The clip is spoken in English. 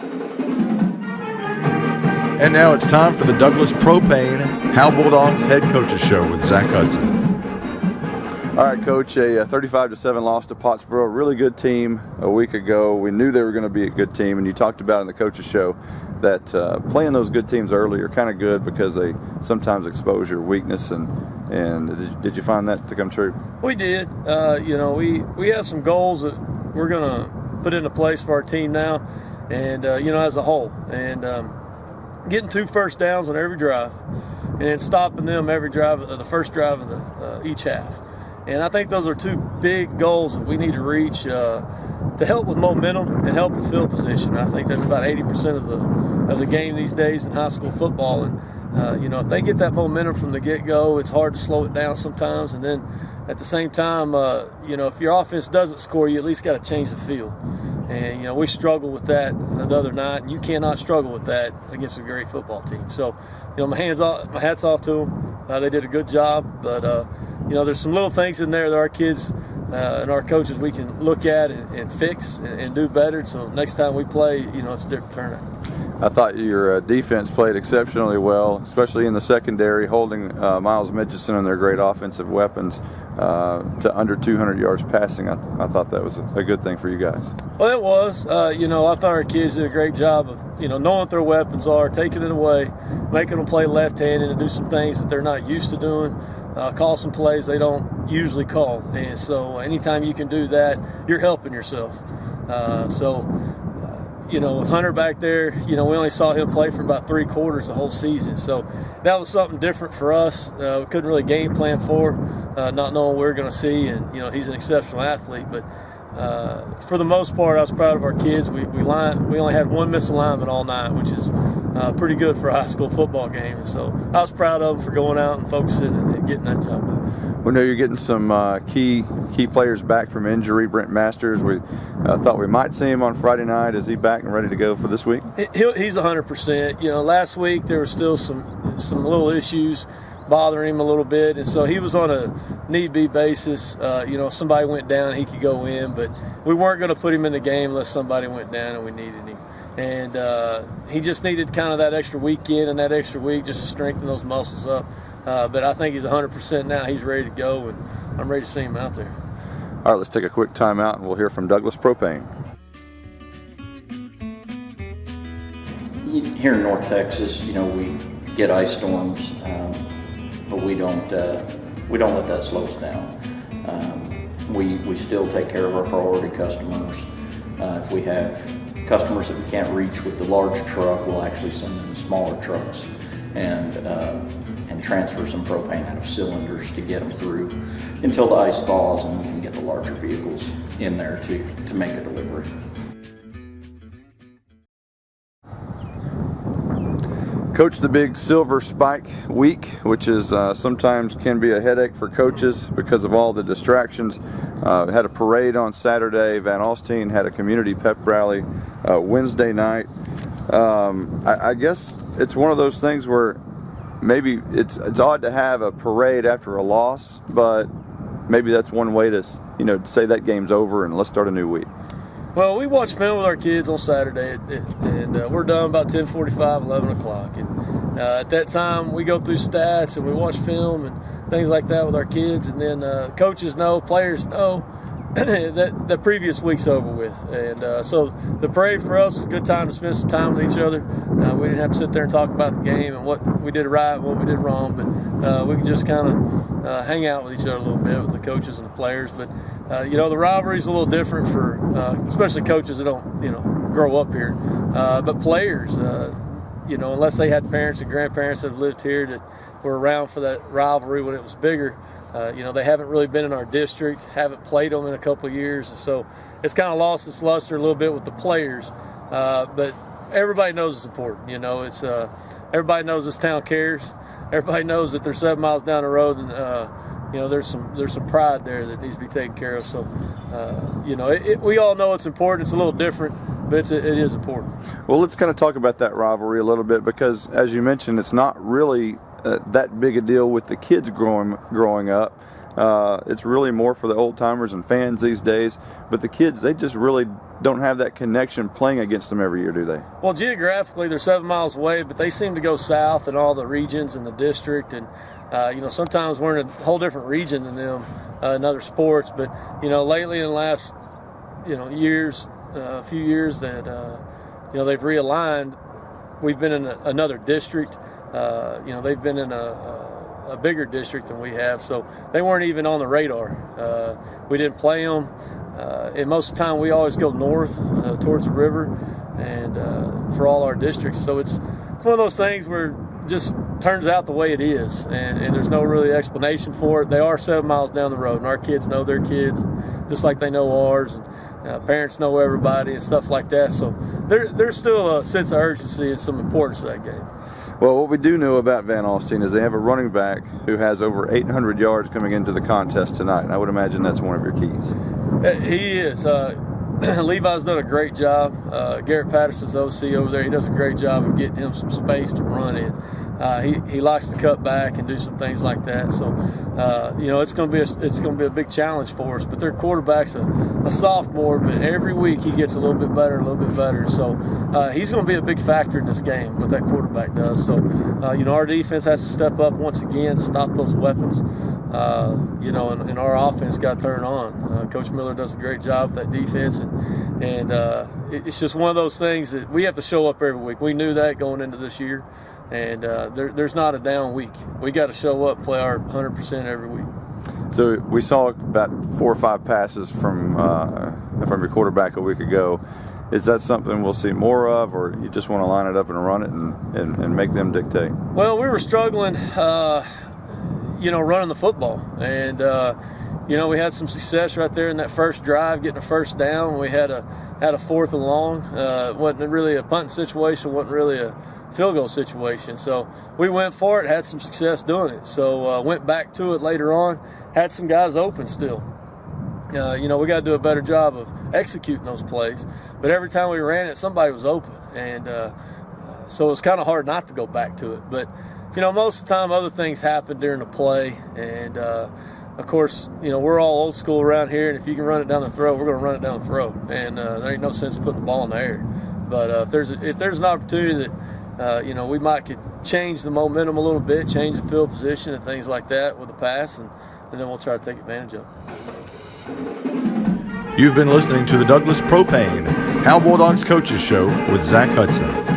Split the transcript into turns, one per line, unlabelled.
And now it's time for the Douglas Propane Howe Bulldogs Head Coaches Show with Zack Hudson.
All right, Coach, a 35-7 loss to Pottsboro. Really good team a week ago. We knew they were going to be a good team, and you talked about in the Coaches Show that playing those good teams early are kind of good because they sometimes expose your weakness. And did you find that to come true?
We did. We have some goals that we're going to put into place for our team now, and as a whole, and getting 2 first downs on every drive, and stopping them every drive, the first drive of each half. And I think those are 2 big goals that we need to reach to help with momentum and help with field position. I think that's about 80% of the game these days in high school football. And if they get that momentum from the get-go, it's hard to slow it down sometimes. And then at the same time, if your offense doesn't score, you at least got to change the field. And, we struggled with that the other night, and you cannot struggle with that against a great football team. So, my hat's off to them. They did a good job, but, there's some little things in there that our kids and our coaches, we can look at and fix and do better. So next time we play, it's a different turnout.
I thought your defense played exceptionally well, especially in the secondary, holding Miles Mitchison and their great offensive weapons to under 200 yards passing. I thought that was a good thing for you guys.
Well, it was. I thought our kids did a great job of, knowing what their weapons are, taking it away, making them play left-handed and do some things that they're not used to doing, call some plays they don't usually call. And so anytime you can do that, you're helping yourself. With Hunter back there, we only saw him play for about 3 quarters the whole season. So that was something different for us. We couldn't really game plan for, not knowing what we were going to see. And, he's an exceptional athlete. But for the most part, I was proud of our kids. We only had 1 misalignment all night, which is pretty good for a high school football game. And so I was proud of them for going out and focusing and getting that job done.
We know you're getting some key players back from injury. Brent Masters, we thought we might see him on Friday night. Is he back and ready to go for this week?
He's 100%. Last week there were still some little issues bothering him a little bit, and so he was on a need-be basis. If somebody went down, he could go in, but we weren't going to put him in the game unless somebody went down and we needed him. And he just needed kind of that extra weekend and that extra week just to strengthen those muscles up. But I think he's 100% now. He's ready to go, and I'm ready to see him out there.
All right, let's take a quick timeout, and we'll hear from Douglas Propane.
Here in North Texas, we get ice storms, but we don't let that slow us down. We still take care of our priority customers. If we have customers that we can't reach with the large truck, we'll actually send them smaller trucks and transfer some propane out of cylinders to get them through until the ice thaws and we can get the larger vehicles in there to make a delivery.
Coach, the big Silver Spike week, which is sometimes can be a headache for coaches because of all the distractions. Had a parade on Saturday. Van Alstyne had a community pep rally Wednesday night. I guess it's one of those things where maybe it's odd to have a parade after a loss, but maybe that's one way to say that game's over and let's start a new week.
Well, we watched film with our kids on Saturday, and we're done about 10:45, 11 o'clock. And at that time, we go through stats and we watch film and things like that with our kids. And then coaches know, players know that the previous week's over with. And so the parade for us was a good time to spend some time with each other. We didn't have to sit there and talk about the game and what we did right and what we did wrong, but we could just kind of hang out with each other a little bit with the coaches and the players. But the rivalry's a little different for especially coaches that don't grow up here, but players, unless they had parents and grandparents that have lived here that were around for that rivalry when it was bigger. They haven't really been in our district, haven't played them in a couple of years, and so it's kind of lost its luster a little bit with the players. But everybody knows it's important. It's everybody knows this town cares. Everybody knows that they're 7 miles down the road, and there's some pride there that needs to be taken care of. So, we all know it's important. It's a little different, but it is important.
Well, let's kind of talk about that rivalry a little bit because, as you mentioned, it's not really that big a deal with the kids growing up. It's really more for the old timers and fans these days. But the kids, they just really don't have that connection playing against them every year, do they?
Well, geographically, they're 7 miles away, but they seem to go south in all the regions in the district. And, sometimes we're in a whole different region than them in other sports. But, lately in the last, years, a few years that, they've realigned, we've been in another district. They've been in a bigger district than we have, so they weren't even on the radar. We didn't play them. And most of the time we always go north towards the river and for all our districts. So it's one of those things where it just turns out the way it is, and there's no really explanation for it. They are 7 miles down the road, and our kids know their kids just like they know ours, and parents know everybody and stuff like that. So there's still a sense of urgency and some importance to that game.
Well, what we do know about Van Alstyne is they have a running back who has over 800 yards coming into the contest tonight, and I would imagine that's one of your keys.
He is. Levi's done a great job. Garrett Patterson's OC over there, he does a great job of getting him some space to run in. He likes to cut back and do some things like that. So, it's going to be a big challenge for us. But their quarterback's a sophomore, but every week he gets a little bit better. So, he's going to be a big factor in this game. What that quarterback does. So, our defense has to step up once again to stop those weapons. And our offense got turned on. Coach Miller does a great job with that defense, and it's just one of those things that we have to show up every week. We knew that going into this year. And there's not a down week. We got to show up, play our 100% every week.
So we saw about 4 or 5 passes from your quarterback a week ago. Is that something we'll see more of, or you just want to line it up and run it and make them dictate?
Well, we were struggling, running the football. And, we had some success right there in that first drive, getting a first down. We had a fourth and long. It wasn't really a punting situation, wasn't really a field goal situation. So we went for it, had some success doing it. So went back to it later on, had some guys open still. We got to do a better job of executing those plays. But every time we ran it, somebody was open. And so it was kind of hard not to go back to it. But, most of the time other things happen during the play. And, of course, we're all old school around here. And if you can run it down the throat, we're going to run it down the throat. And there ain't no sense putting the ball in the air. But if there's an opportunity that we might could change the momentum a little bit, change the field position and things like that with the pass, and then we'll try to take advantage of it.
You've been listening to the Douglas Propane Howe Bulldogs Coaches Show with Zack Hudson.